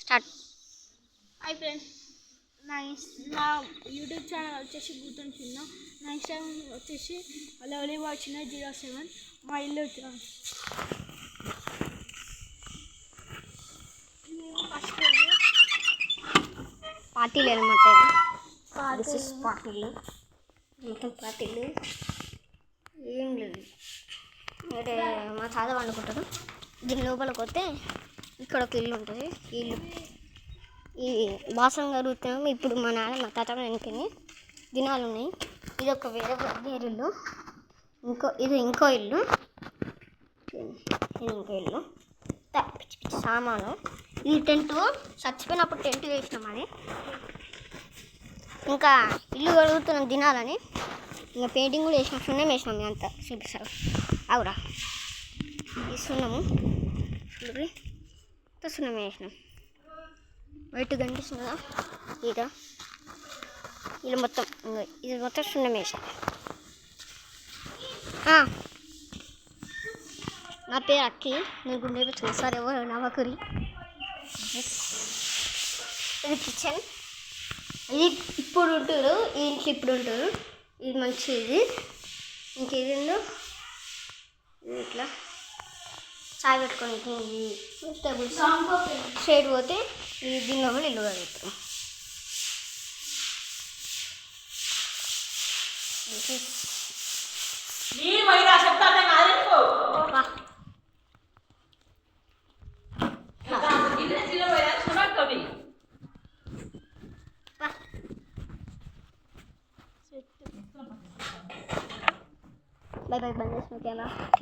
Start. Hi friends, నా YouTube channel వచ్చేసి భూతం చిన్న, నా ఇన్స్టాగ్రామ్ వచ్చేసి లవ్లీ బాయ్ చిన్న 07. మా ఇల్లు ఫస్ట్ పార్టీలు అనమాట. ఇది పార్టీలు, మొత్తం పార్టీలు ఏం లేదు. అంటే మా తాత వండుకుంటారు. దీని లోపలికి వస్తే ఇక్కడ ఒక ఇల్లు ఉంటుంది. ఈ ఇల్లు ఈ బాసం కలుగుతున్నాము. ఇప్పుడు మా నాన్న మా తాత వెనుకని దినాలు ఉన్నాయి. ఇది ఒక వేరే ఇల్లు. ఇది ఇంకో ఇల్లు. పిచ్చి పిచ్చి సామాను. ఇది టెంట్, చచ్చిపోయినప్పుడు టెంట్ వేసినాం. అది ఇంకా ఇల్లు కలుగుతున్నాం దినాలని. ఇంకా పెయింటింగ్ కూడా వేసినాం, సున్నం వేసినాం. అంతా చూపిస్తారు. అవురా ఇస్తున్నాము. సున్నం వేసినాం. వైట్ కనిపిస్తుంది కదా ఇలా మొత్తం. ఇది మొత్తం సున్నం వేసాం. నా పేరు అక్కి. నేను గుండె చూసారు ఎవరు నవ్వకరి. ఇది కిచెన్. ఇది ఇప్పుడు ఉంటారు, ఈ ఇంట్లో ఇప్పుడు ఉంటారు. ఇది మంచిది. ఇంకేది ఇట్లా చాయ్ పెట్టుకోనికి వెజిటేబుల్స్ షేడ్ పోతే ఈ దీనిలో కూడా ఇల్లు కలుగుతాం. బై బై, బంద్ చేసిన కెమెరా.